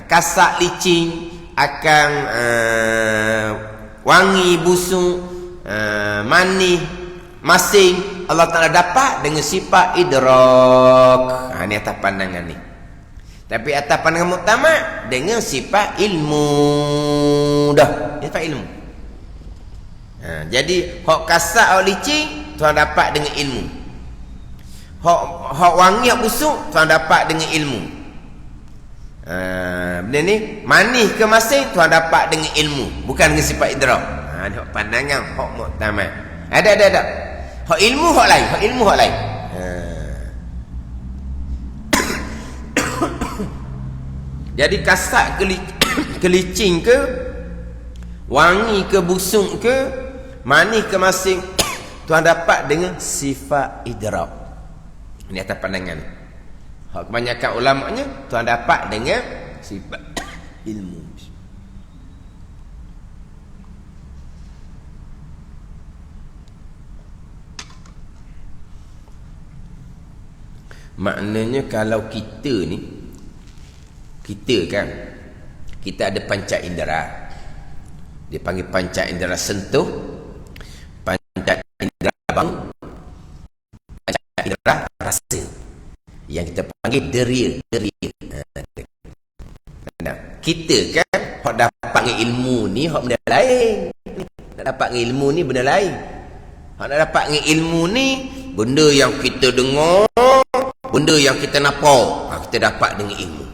kasar, licin, akan wangi, busung, manis, masing. Allah Ta'ala dapat dengan sifat idrak. Ini atas pandangan ni. Tapi atas pandangan muktamad dengan sifat ilmu. Dah, sifat ilmu. Jadi hak kasar, hak licin, Tuhan dapat dengan ilmu. Hak wangi, hak busuk, Tuhan dapat dengan ilmu. Benda ni manis ke masing, Tuhan dapat dengan ilmu, bukan dengan sifat idrak. Ni hak pandangan hak muktamad. Ada. Hak ilmu hak lain, Jadi kasar ke licin ke, wangi ke, busuk ke, manis ke masing, Tuhan dapat dengan sifat idrak. Ini atas pandangan. Hak kebanyakan ulamanya Tuhan dapat dengan sifat ilmu. Maknanya kalau kita kan, kita ada panca indera. Dia panggil panca indera sentuh, panca indera bau, panca indera rasa. Yang kita panggil deria. Kita kan hak dapat dengan ilmu ni hak benda lain. Nak dapat dengan ilmu ni benda lain. Hak nak dapat dengan ilmu ni benda yang kita dengar, benda yang kita nampak, kita dapat dengan ilmu.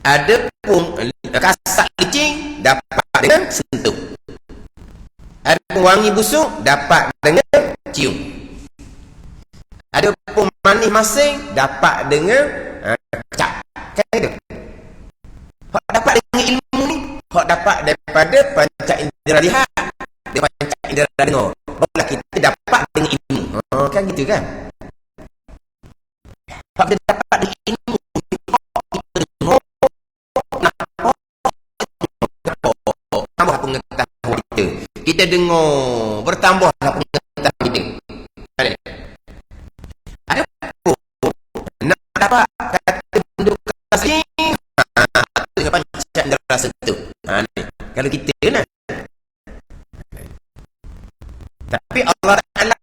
Ada pun kasar licin dapat dengan sentuh. Ada pun wangi busuk dapat dengan cium. Ada pun manis masing dapat dengan cap. Kan itu. Hak dapat dengan ilmu ni, hak dapat daripada panca indera lihat, daripada panca indera dengar. Barulah kita dapat dengan ilmu. Kan gitu kan? Hak kita dapat dengan ilmu, kita dengar, tambah pengetahuan kita. Kita dengar, bertambahlah pengetahuan kita. Ada pun nak dapat kata bentuk kasih dengan panca indera sentuh. Ni. Kalau kita nak. Tapi Allah Ta'ala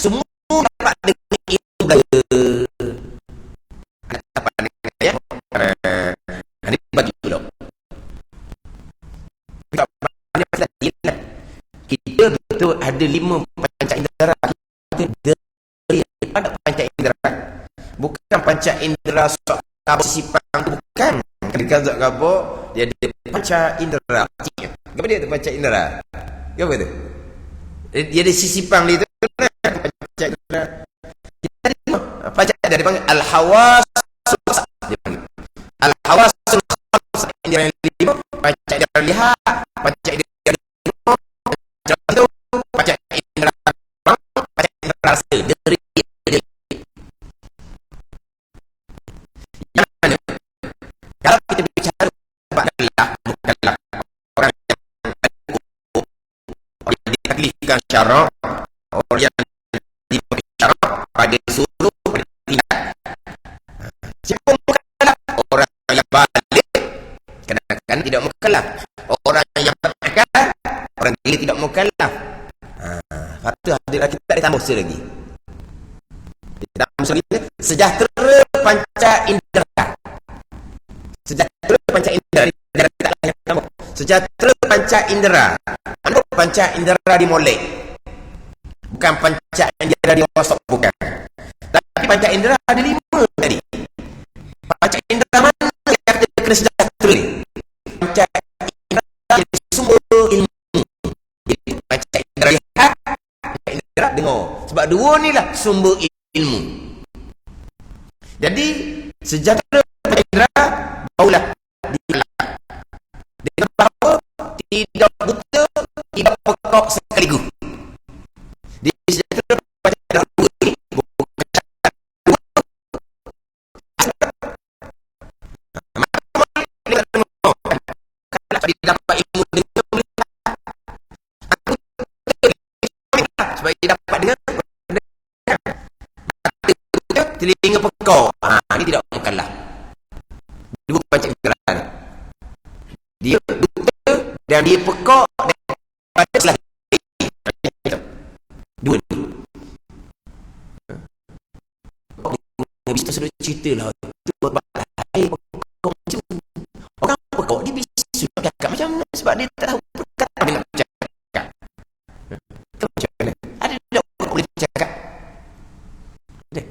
semua dapat dengan ilmu belajar. Dapat dengan ya. Ini bagi pula. Kita betul ada 5 panca indera. Kita daripada panca indera. Bukan panca indera sok sisipang, bukan. Ketika zat gapo dia ada panca indera. Apa dia tu panca indera? Apa tu? Dia ada sisipang dia tu panca indera. Kita ada panca ada dipanggil al-hawas dia panggil. Al-hawasul khamsah indera yang 5, panca indera lihat, panca indera dengar, panca indera panca indera rasa dari kalau kita bicara mukallaf orang yang ditaklifkan syarak, orang yang diberi syarak pada suruh pada tidak. Siapa mukallaf? Orang yang balik kadang-kadang tidak mukallaf. Orang yang berakal, orang gila tidak mukallaf. Fakta adalah kita tak ditambah lagi. Kita tambah lagi sejahtera panca indera. Sejahtera panca indera. Sejahtera panca indera. Mana panca indera dimolek? Bukan panca indera dimosok, bukan. Tapi panca indera ada 5 tadi. Panca indera mana yang kita kena sejahtera ni? Panca indera jadi sumber ilmu. Jadi panca indera lihat, panca indera dengar. Sebab 2 ni lah sumber ilmu. Jadi sejahtera panca indera barulah dikalak. Dengan bahawa tidak buta, tidak pekak sekaligus. Di sejahtera panca indera 2 ni bukan dia dapat ilmu dengan supaya dia dapat dengan telinga pekak. Ini tidak mukallaf. 2 panca indera ni. Dia buta dan dia pekak daripada selah. 2 ni. Bisa sudah cerita lah. Itu lain pekak macam orang pekak dia bisu cakap macam mana sebab dia tak tahu perkataan dia nak cakap. Macam mana? Ada tak orang boleh cakap? Ada.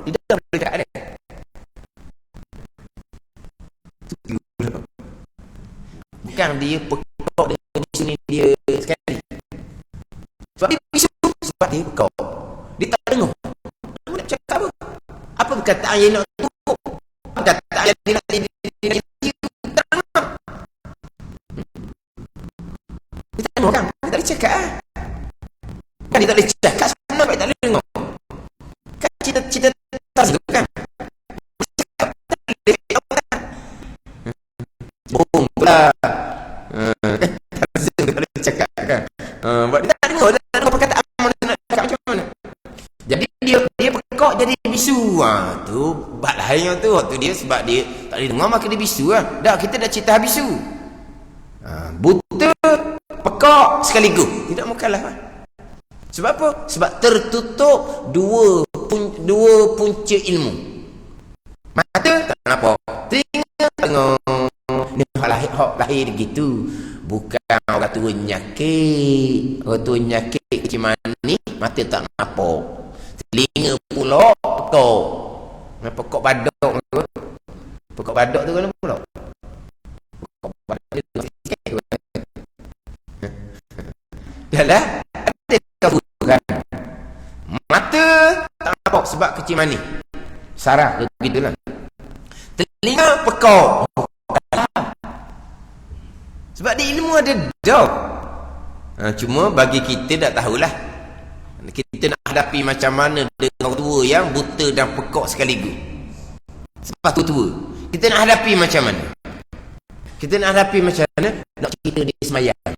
Dia tak boleh cakap ada. Bukan dia pekak dia di sini dia sekali. Sebab dia bisu, sebab dia pekak. Dia tak dengar. Dia nak cakap apa? Apa perkataan yang nak tutup? Perkataan yang dia nak dia tak dengar. Dia tak dengar kan? Dia tak boleh cakap lah. Kan dia tak boleh cakap sama baik tak boleh dengar. Kan cita-cita tas tu kan? Bohong pula. Tak boleh cakap kan? Buat dia tak dengar. Dia tak dengar perkataan mana nak cakap macam mana. Jadi dia pekak jadi bisu. Tu bab lain tu. Tu dia sebab dia tak boleh dengar maka dia bisu lah. Dah kita dah cerita bisu. Buta, pekak sekaligus. Tidak mukallaf lah. Sebab apa? Sebab tertutup dua punca ilmu. Mata tak nampak, telinga tengok ni hak lahir gitu. Bukan orang tua nyakit. Orang tua nyakit kecil mani, mata tak nampak. Telinga pula pekok. Pekok badok tu. Pekok badok tu kan pula. Pekok badok tu sikit. Yalah, ada keburukan. Mata tak nampak sebab kecil mani. Sarah tu begitulah. Telinga pekok. Sebab di ilmu ada dah. Cuma bagi kita tak tahulah. Kita nak hadapi macam mana dengan orang tua yang buta dan pekok sekaligus. Sebab tua. Kita nak hadapi macam mana? Kita nak hadapi macam mana? Nak cerita dia semayang.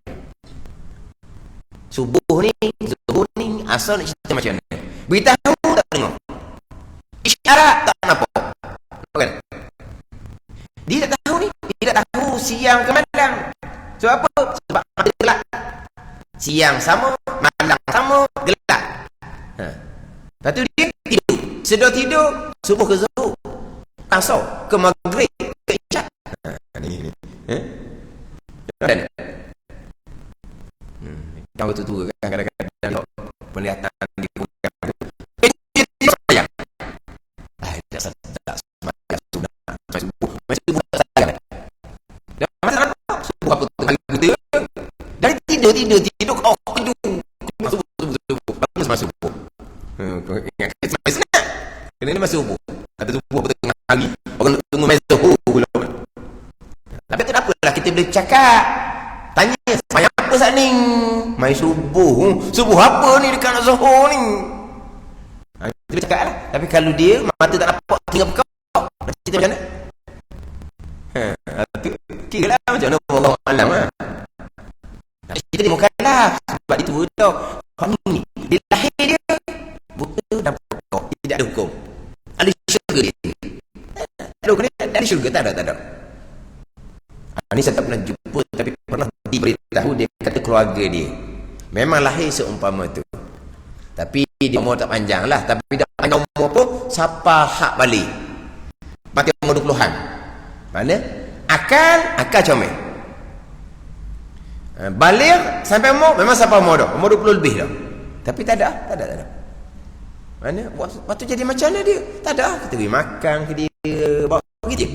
Subuh ni, asal nak cerita macam mana? Beritahu tak dengar. Isyarat tak nampak. Kan? Dia tak tahu ni. Dia tak tahu siang ke malam. Sebab apa? Sebab mata gelap. Siang sama, malam sama, gelap. Lepas tu dia tidur. Sedar tidur, subuh ke zuhur. Asal ke maghrib ke isyak. Ni. Dan tahu tu tua kan kadang-kadang penglihatan dia bukan tu. Sayang. Tak sedap semayang sudah. Subuh tak sayang. Dah masalah subuh apa tu? Hari dari tidur kau keju. Subuh. Bangun semasa subuh. Ingat semasa senang. Kena ni masa subuh. Ada subuh tengah hari. Orang tunggu masa subuh pula. Tapi tak apalah kita boleh cakap. Tanya, semayang apa saat ni? Mai subuh. Subuh apa ni dekat nak zuhur ni? Kita boleh cakap lah. Tapi kalau dia mata tak nampak, tinggal pekak. Cerita macam mana? Kira lah macam mana Allah Alam lah. Cerita dia mukallaf. Sebab dia tua dah. Orang ni, dia lahir dia buta dan pekak. Tidak ada hukum. Ada syurga dia. Tak ada hukum dia. Ada syurga. Tak ada. Ini saya tak pernah jumpa, tapi pernah diberitahu dia kata keluarga dia memang lahir seumpama tu. Tapi dia umur tak panjang lah. Tapi dah panjang umur pun siapa hak balik. Mati umur 20-an. Mana? Akal comel. Balik sampai umur, memang siapa umur dah? Umur 20 lebih dah. Tapi tak ada. Mana? Waktu jadi macam mana dia? Tak ada. Kita pergi makan ke dia. Bawa pergi dia.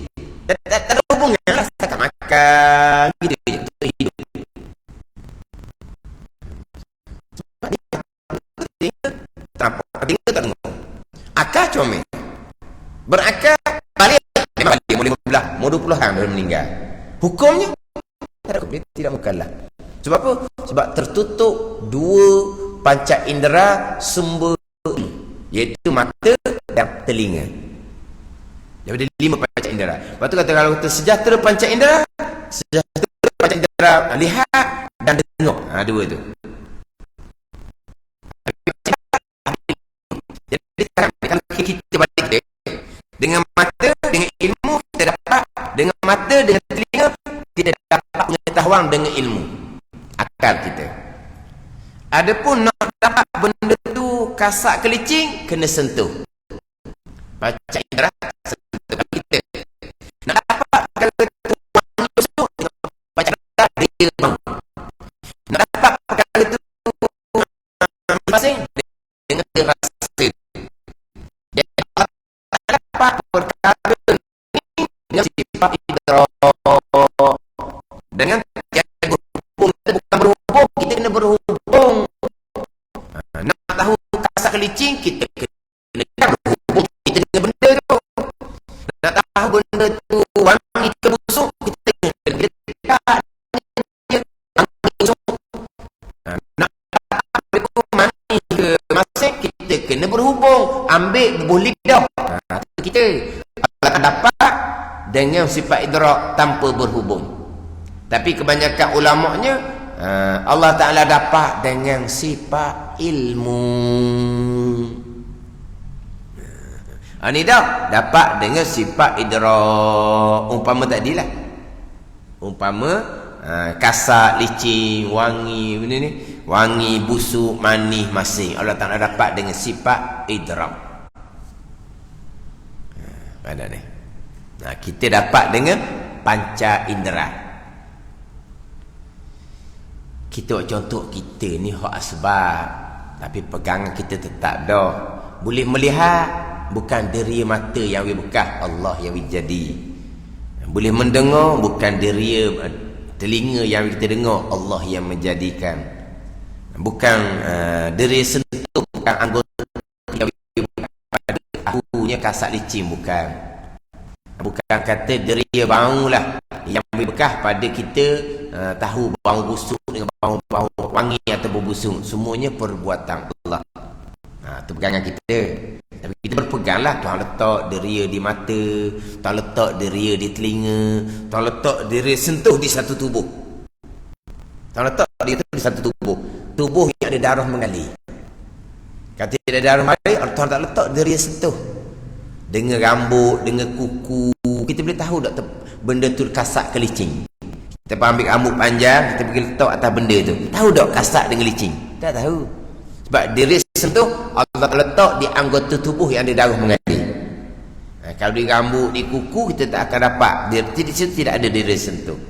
Tak ada hubungan lah. Setakat makan. Gitu je. Untuk hidup. Sebab dia tak dengar. Akal comel. Berakal balik. Memang balik. Boleh belah. Umur 20-an dah meninggal. Hukumnya tak ada hukum. Dia tidak mukallaf. Sebab apa? Sebab tertutup dua panca indera sumber, iaitu mata dan telinga. Daripada 5 panca indera. Lepas tu kata kalau kita sejahtera panca indera, sejahtera panca indera lihat dan dengar. Dua tu. Jadi kalau kita balik dia, dengan mata, dengan ilmu kita dapat, dengan mata, dengan telinga kita dapat pengetahuan dengan ilmu akal kita. Adapun nak dapat benda tu kasak kelicing, kena sentuh panca indera. Kita nak dapat perkara tu wangi busuk, baca dia mau. Nak dapat perkara tu masing dengan rasa. Dia tak dapat perkara ni dengan sifat idrak. Dengan yang berhubung, kita bukan berhubung, kita kena berhubung. Nak tahu kasar kelicing, kita kena berhubung kita dengan benda tu. Nak tahu benda tu wangi ke busuk, kita kena dekat dia wangi busuk. Nak tahu benda tu mani ke masing, kita kena berhubung, ambil bubuh lidah. Kita akan dapat dengan sifat idrak tanpa berhubung. Tapi kebanyakan ulama'nya Allah Ta'ala dapat dengan sifat ilmu. Ini dah dapat dengan sifat idrak. Umpama tadilah. Umpama kasar, licin, wangi, benda ni, wangi, busuk, manis, masing. Allah Ta'ala dapat dengan sifat idrak. Ada ni. Kita dapat dengan panca indera. Kita contoh kita ni hak asbab, tapi pegangan kita tetap dah. Boleh melihat, bukan deria mata yang bekas, Allah yang jadi. Boleh mendengar, bukan deria telinga yang kita dengar, Allah yang menjadikan. Bukan deria sentuh, bukan anggota yang pada tahunya kasat licin, bukan. Bukan kata deria bau lah yang bekas pada kita tahu bau busuk dengan bau wangi atau bau busuk. Semuanya perbuatan Allah. Itu pegangan kita. Tapi kita berpeganglah, Tuhan letak deria di mata, Tuhan letak deria di telinga, Tuhan letak deria sentuh di satu tubuh. Tuhan letak dia di satu tubuh. Tubuh yang ada darah mengalir. Kata ada darah mengalir, Tuhan tak letak deria sentuh. Dengan rambut, dengan kuku, kita boleh tahu tak benda tu kasar ke licin. Kita ambil rambut panjang, kita pergi letak atas benda tu, tahu tak kasar dengan licin? Tak tahu. Sebab deria sentuh Allah letak di anggota tubuh yang ada darah mengalir. Kalau di rambut, di kuku, kita tak akan dapat. Di situ tidak ada deria sentuh.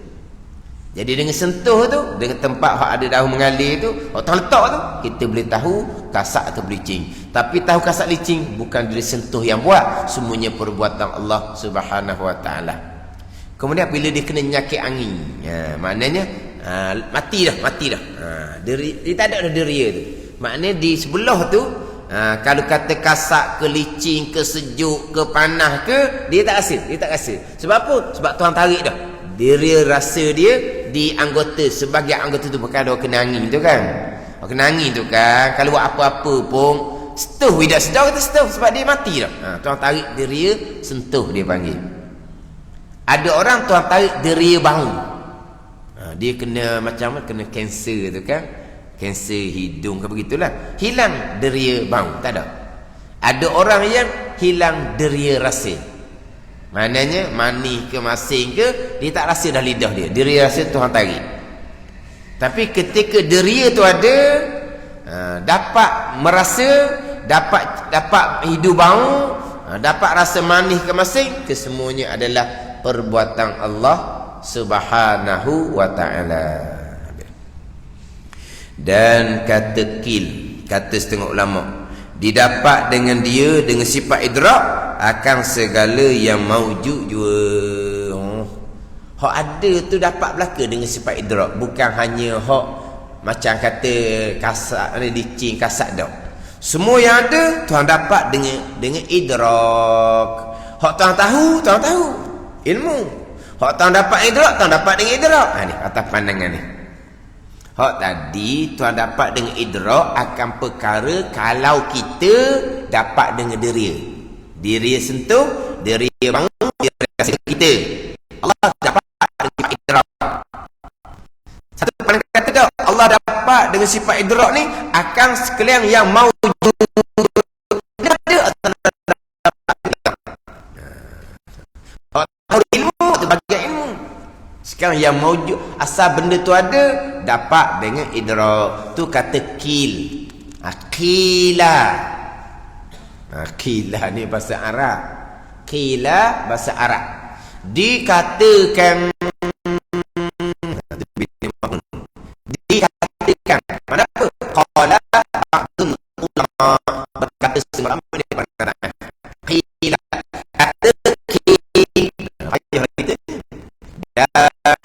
Jadi dengan sentuh tu, dengan tempat yang ada darah mengalir tu, Allah letak tu, kita boleh tahu kasar atau licin. Tapi tahu kasar licin bukan dari sentuh yang buat, semuanya perbuatan Allah Subhanahu wa taala. Kemudian bila dia kena nyakit angin, maknanya mati dah. Dia tak ada deria tu. Maknanya di sebelah tu, kalau kata kasar ke licin ke sejuk ke panas ke, dia tak rasa. Sebab apa? Sebab Tuhan tarik dah. Dia rasa dia di anggota, sebagai anggota tu, bukan ada kena angin tu kan. Kena angin tu kan, kalau buat apa-apa pun sentuh, tidak sedar kata sentuh, sebab dia mati dah. Tuan tarik deria sentuh, dia panggil. Ada orang Tuan tarik deria bau. Dia kena macam mana, kena kanser tu kan, kanser hidung ke begitulah, hilang deria bau, tak ada. Ada orang yang hilang deria rasa. Maknanya manis ke masin ke, dia tak rasa dah lidah dia, deria rasa Tuhan tarik. Tapi ketika deria tu ada, dapat merasa, dapat hidup bau, dapat rasa manis ke masin, kesemuanya adalah perbuatan Allah Subhanahu wa ta'ala. Dan kata kil, kata setengah ulama, didapat dengan dia, dengan sifat idrak akan segala yang maujud jua. Hak ada tu dapat belaka dengan sifat idrak, bukan hanya hak macam kata kasar, licin, kasar dah. Semua yang ada Tuhan dapat dengan idrak. Hak Tuhan tahu ilmu. Hak Tuhan dapat idrak, Tuhan dapat dengan idrak. Ni atas pandangan ni. Hak tadi Tuhan dapat dengan idrak akan perkara kalau kita dapat dengan deria. Deria sentuh, deria bangun, deria rasa kita. Allah dapat dengan idrak. Satu pandangan kata tak, Allah dapat dengan sifat idrak ni akan sekalian yang maujud. Dia ada atau tak dapat. Tahu ilmu tu bagian ilmu. Sekarang yang maujud, asal benda tu ada, dapat dengan idrak. Tu kata kil. Qila. Qila ni bahasa Arab. Qila bahasa Arab. Dikatakan, mana apa? Qala ba'dul ulama, berkata semua ulama dia berkata qila, kata qil, ayah kita, dan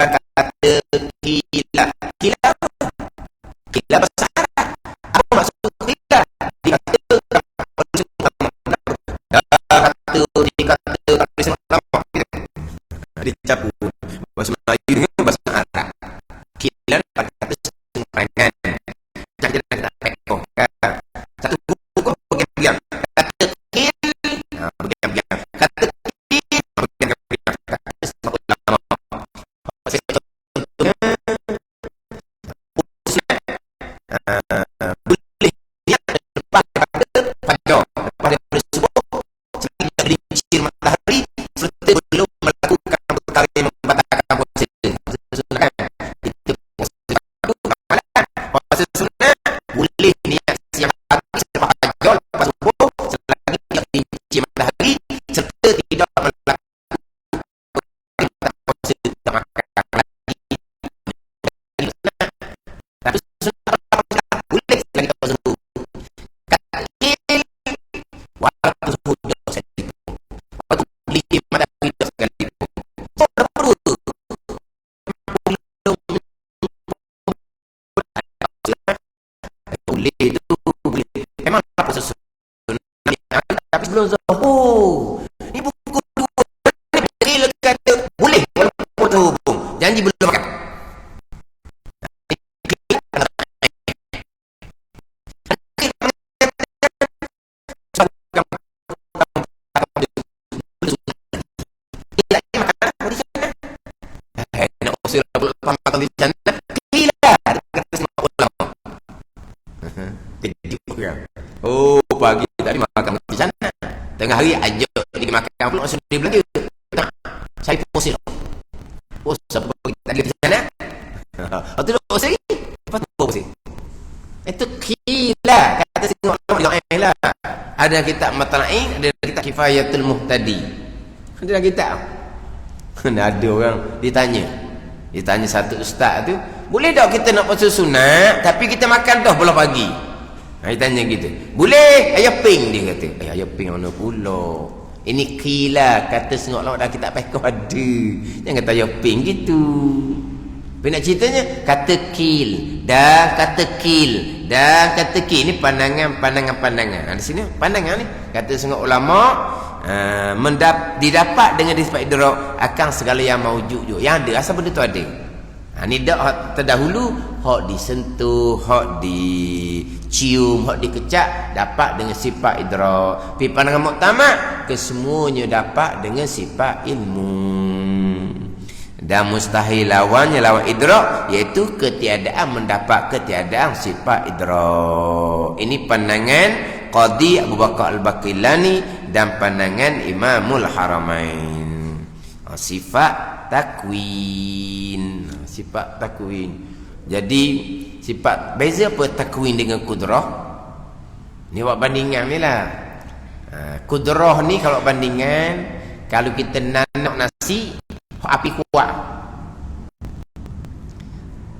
kata qila. Qila bahasa Arab. Apa maksud qila? Dikata ulama, dicapu bahasa Melayu dengan bahasa Arab. Qila kata semparangan. Satu buku bagian-bagian. Kata kil, bagian-bagian. Kata kil, bagian-bagian. Kata semua ulama. lepas makan di sana, gila, kata semua ulama. Kejut kan. Oh, pagi tadi makan di sana. Tengah hari ajak dia makan pula sudah dia belanja. Saya pusing. Oh, siapa pergi tadi di sana? Atau lu pusing? Apa tu pusing? Itu gila, kata semua ulama lah. Ada kitab Matlain, ada kitab Kifayatul Muhtadi. Ada kitab. Ada orang ditanya satu ustaz tu, boleh tak kita nak puasa sunat tapi kita makan dah bola pagi? Dia tanya gitu. Boleh, ayah ping, dia kata. Ayah ping mana pula? Ini kila, kata sengok lawak dah kita pekau ada. Jangan kata ayah ping gitu. Tapi nak ceritanya, kata kil dan kata kil dan kata kil. Ini pandangan. Di sini pandangan ni. Kata sengok ulama, didapat dengan disebab idrak akan segala yang maujud yang ada, asal benda tu ada. Ni dak terdahulu hak disentuh, hak dicium, hak dikecak dapat dengan sifat idrak. Pi pandangan muktamad kesemuanya dapat dengan sifat ilmu. Dan mustahil lawannya lawan idrak, iaitu ketiadaan mendapat ketiadaan sifat idrak. Ini pandangan Qadi Abu Bakar Al-Baqillani dan pandangan Imamul Haramain. Sifat takwin. Sifat takwin. Jadi sifat beza apa takwin dengan kudrah? Ni buat bandingan ni lah. Kudrah ni kalau bandingan, kalau kita nanak nasi api kuat,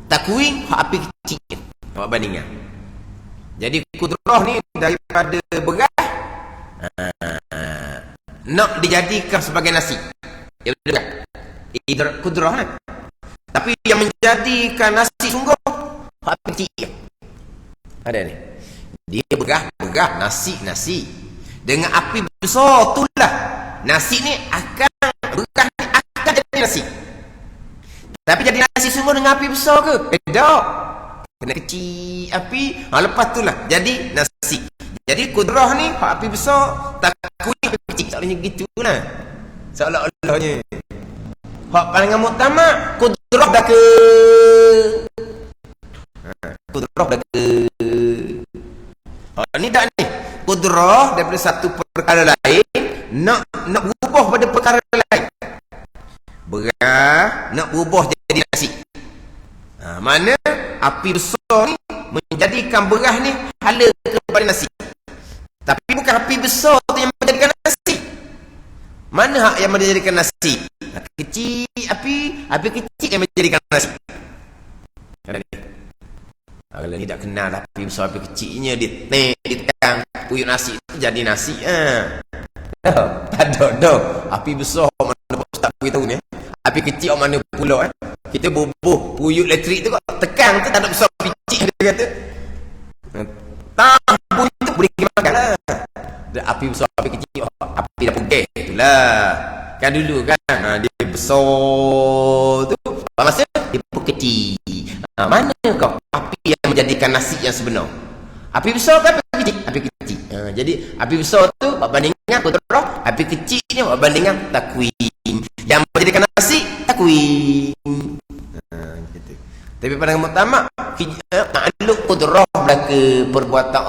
takwin api kecil. Buat bandingan. Jadi kudrah ni daripada beras nak dijadikan sebagai nasi. Ya betul. Kudrah kan. Tapi yang menjadikan nasi sungguh api kecil. Ada ni. Dia beras nasi. Dengan api besar itulah nasi ni akan jadi nasi. Tapi jadi nasi sungguh dengan api besar ke? Tak. Kena kecil api, lepas itulah jadi nasi. Jadi kudrah ni api besar, takwin api kecil. Soalnya gitulah. Seolah-olahnya. Hak pandangan muktamad, kudrah dah ke. Kudrah dah ke. Ni tak ni. Kudrah daripada satu perkara lain nak berubah pada perkara lain. Beras nak berubah jadi nasi. Mana api besar ni menjadikan beras ni hala kepada nasi. Tapi bukan api besar tu yang menjadikan nasi. Mana hak yang menjadikan nasi? Kecil api kecil yang menjadikan nasi. Kalau ni tak kenal api besar api kecilnya dia tekan puyuk nasi tu jadi nasi. Tak ada. Api besar mana ustaz beritahu ni. Api kecil mana pula kita bubuh puyuk elektrik tu kok tekan tu tak ada besar api kecil dia kata. Tampu itu boleh makan lah. Api besar api kecil api dah pergi itulah. Kan dulu kan dia besar tu masa dia pun kecil. Mana kau api yang menjadikan nasi yang sebenar? Api besar ke api kecil? Api kecil. Jadi api besar tu bandingan kudrah, api kecil ni bandingan takwin. Yang menjadikan nasi takwin. Gitu. Tapi pada muktamad makluk kudrah belaka perbuatan